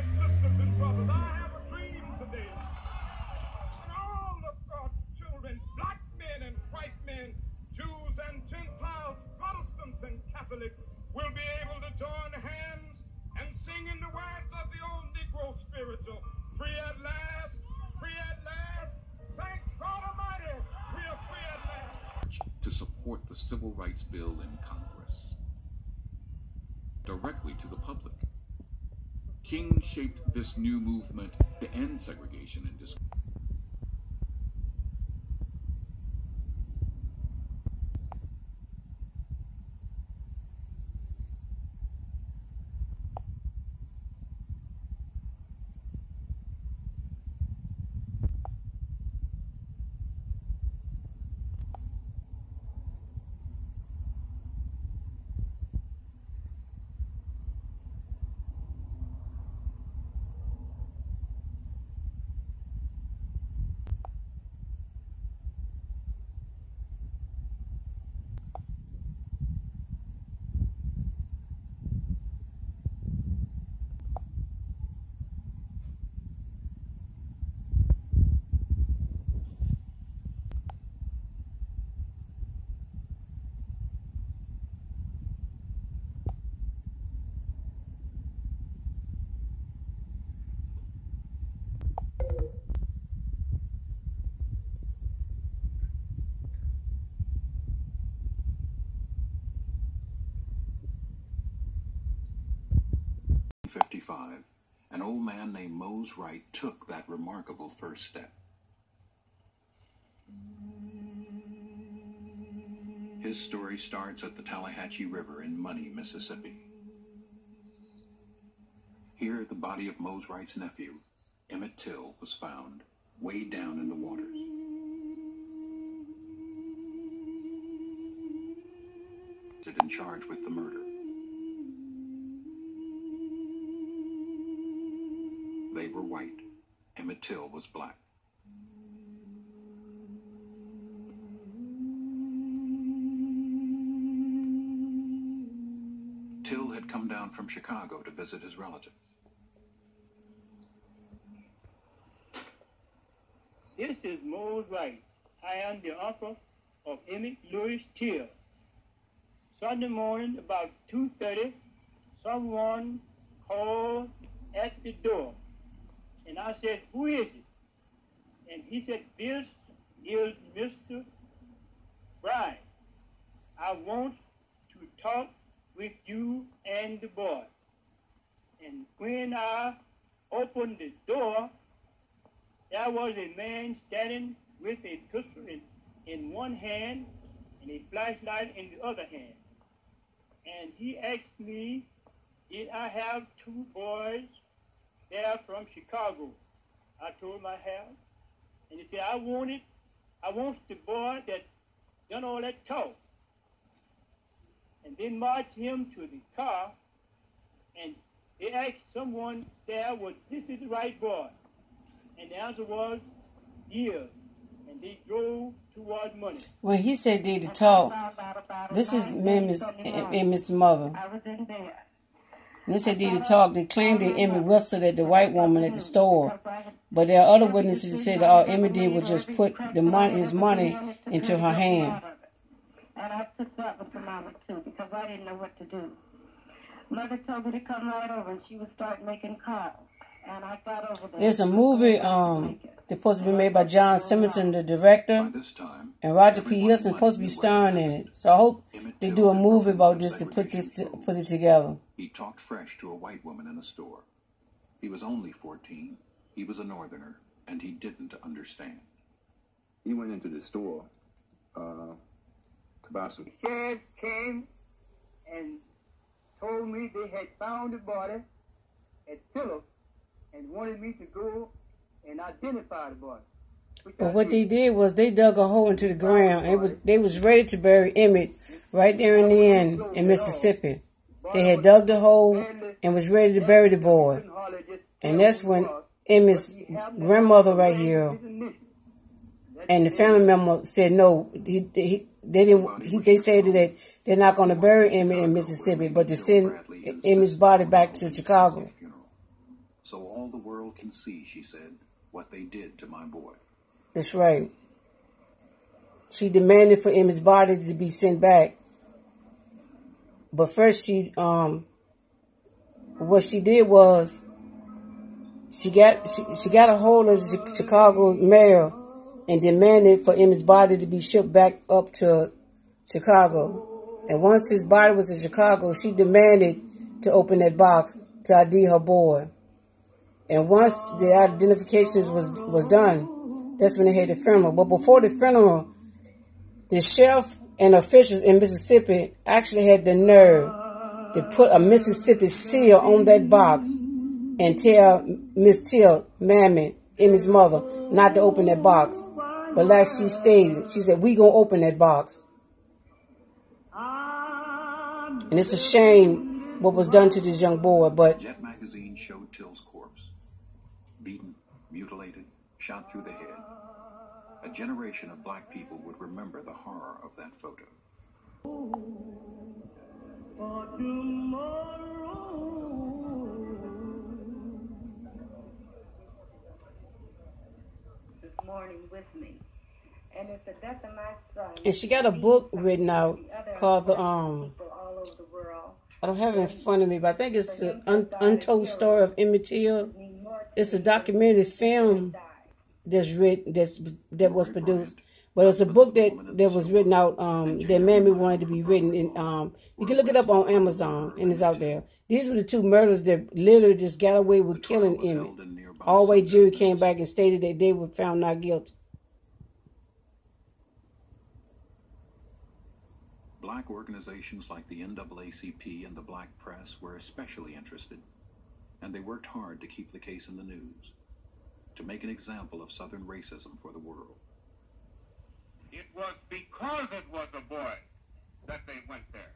sisters and brothers, I have a dream today. And all of God's children, black men and white men, Jews and Gentiles, Protestants and Catholics, will be able to join hands and sing in the words of the old Negro spiritual, free at last, free at last, thank God Almighty, we are free at last. To support the Civil Rights Bill in Congress, directly to the public. King shaped this new movement to end segregation and discrimination. In 1955, an old man named Mose Wright took that remarkable first step. His story starts at the Tallahatchie River in Money, Mississippi. Here, the body of Mose Wright's nephew, Emmett Till, was found, way down in the waters. And charged with the murder. They were white. Emmett Till was black. Till had come down from Chicago to visit his relatives. This is Mose Wright. I am the uncle of Emmett Louis Till. Sunday morning, about 2:30, someone called at the door. And I said, "Who is it?" And he said, "This is Mr. Brian. I want to talk with you and the boy." And when I opened the door, there was a man standing with a pistol in one hand and a flashlight in the other hand. And he asked me, did I have two boys there from Chicago? I told him I have. And he said, I want the boy that done all that talk. And then marched him to the car, and they asked someone there, this is the right boy? And the answer was, yes. And they drove toward Money. When he said they to talk, this is Emmett's mother. When they said they to talk, they claimed that Emmett whistled at the white woman at the store. But there are other witnesses that said that all Emmett did was just put his money into her hand. And I took that one to Mama, too, because I didn't know what to do. Mother told me to come right over, and she would start making calls. And I got over there. There's a movie that's supposed to be made by John Simonton, the director, and Roger P. Hilton supposed to be starring in it. So I hope they do a movie about this to put it together. He talked fresh to a white woman in a store. He was only 14. He was a northerner, and he didn't understand. He went into the store to buy some. The sheriff came and told me they had found the body at Phillips and wanted me to go and identify the body. But what they did was they dug a hole into the ground. They was ready to bury Emmett right there in the end in Mississippi. They had dug the hole and was ready to bury the boy. And that's when Emmett's grandmother right here and the family member said no. They said that they're not going to bury Emmett in Mississippi, but to send Emmett's body back to Chicago. so all the world can see, she said, what they did to my boy. That's right. She demanded for Emmett's body to be sent back. But first what she did was she got a hold of Chicago's mayor and demanded for Emmett's body to be shipped back up to Chicago. And once his body was in Chicago, she demanded to open that box to ID her boy. And once the identifications was done, that's when they had the funeral. But before the funeral, the sheriff and officials in Mississippi actually had the nerve to put a Mississippi seal on that box and tell Miss Till, Mammy, Emmy's mother, not to open that box. But like she stated, she said, we gonna open that box. And it's a shame what was done to this young boy, but Jet magazine showed Till's corpse, beaten, mutilated, shot through the head. A generation of black people would remember the horror of that photo. This morning with me. And it's the death of my son. and she got a book written out called the all over the world. I don't have it in front of me, but I think it's the Untold Story of Emmett Till. It's a documentary film that was produced. But it's a book that was written out that Mammy wanted to be written. In, you can look it up on Amazon, and it's out there. These were the two murders that literally just got away with killing Emmett. All the way jury came back and stated that they were found not guilty. Black organizations like the NAACP and the black press were especially interested, and they worked hard to keep the case in the news, to make an example of Southern racism for the world. It was because it was a boy that they went there.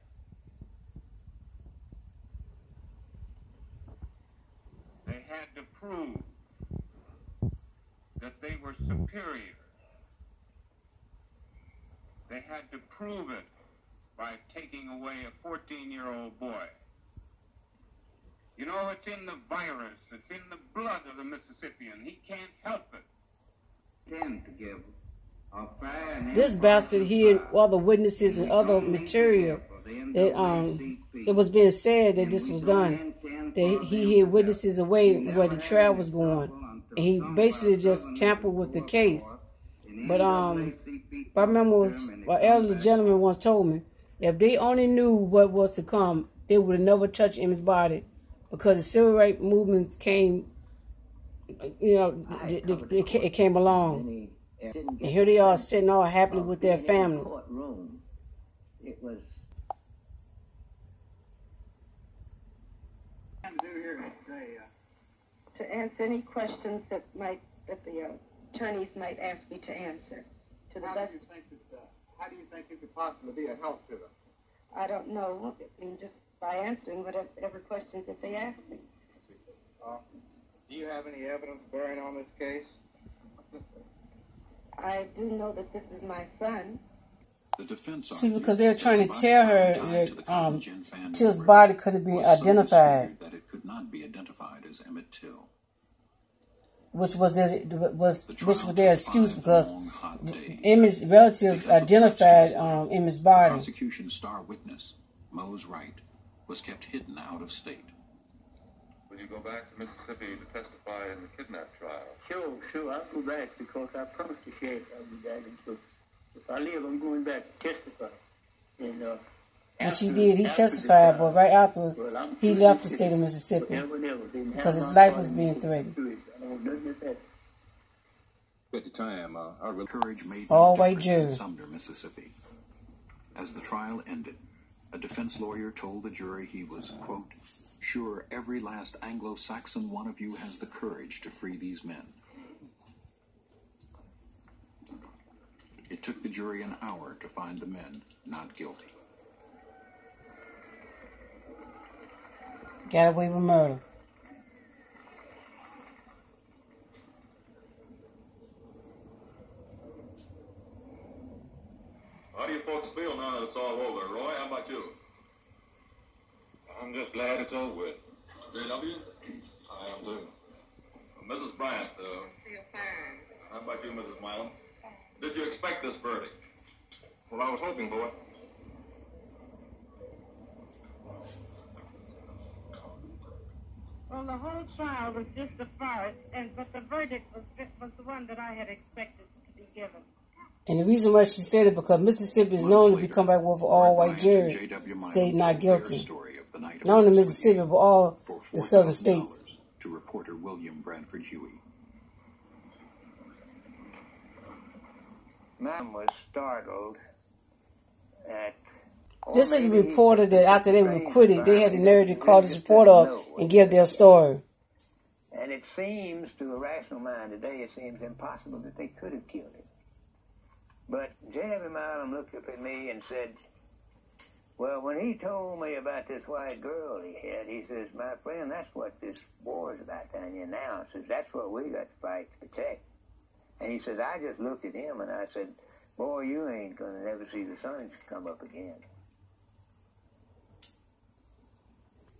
They had to prove that they were superior. They had to prove it by taking away a 14-year-old boy. You know, it's in the virus, it's in the blood of the Mississippian. He can't help it. Stand together. This bastard hid all the witnesses and other material. It was being said that this was done. That he hid witnesses away where the trial was going. And he basically just tampered with the case. But I remember an elderly gentleman once told me, if they only knew what was to come, they would have never touched Emmett's body. Because the civil rights movements came, it came along. And here they are sitting all happily with their family. It was. To answer any questions that the attorneys might ask me to answer. To the best. How do you think you could possibly be a help to them? I don't know. I mean, just by answering whatever questions that they ask me. Do you have any evidence bearing on this case? I do know that this is my son. The defense See, because they were trying to tell her that Till's body couldn't be identified. That it could not be identified as Emmett Till. Which was their excuse because Emmett's relatives identified Emmett's The body. prosecution's star witness, Mose Wright, was kept hidden out of state. Will you go back to Mississippi to testify in the kidnap trial? Sure, I'll go back because I promised the sheriff I'll be back. And so if I live, I'm going back to testify. And, Which he did. He testified, but right afterwards, he left the state of Mississippi because his life was being threatened. At the time, I really Courage made All no white difference in Jew. Sumner, Mississippi. As the trial ended, a defense lawyer told the jury he was, quote, sure every last Anglo-Saxon one of you has the courage to free these men. It took the jury an hour to find the men not guilty. Got away with murder. How do you folks feel now that it's all over? Roy, how about you? I'm just glad it's over with. JW? I am too. Mrs. Bryant, Feel fine. how about you, Mrs. Milam? Did you expect this verdict? Well, I was hoping for it. Well, the whole trial was just a farce, but the verdict was the one that I had expected to be given. And the reason why she said it because Mississippi is known to be come back with all-white jury, state not guilty. Not only Mississippi, but all the southern states. To reporter William Bradford Huey. Mom was startled at... This is a reporter that after they were acquitted, they had the nerve to call this reporter up and give their story. And it seems, to a rational mind today, it seems impossible that they could have killed him. But J.W. Milam looked up at me and said, well, when he told me about this white girl he had, he says, my friend, that's what this war is about down here now. He says, that's what we got to fight to protect. And he says, I just looked at him and I said, boy, you ain't going to never see the sun come up again.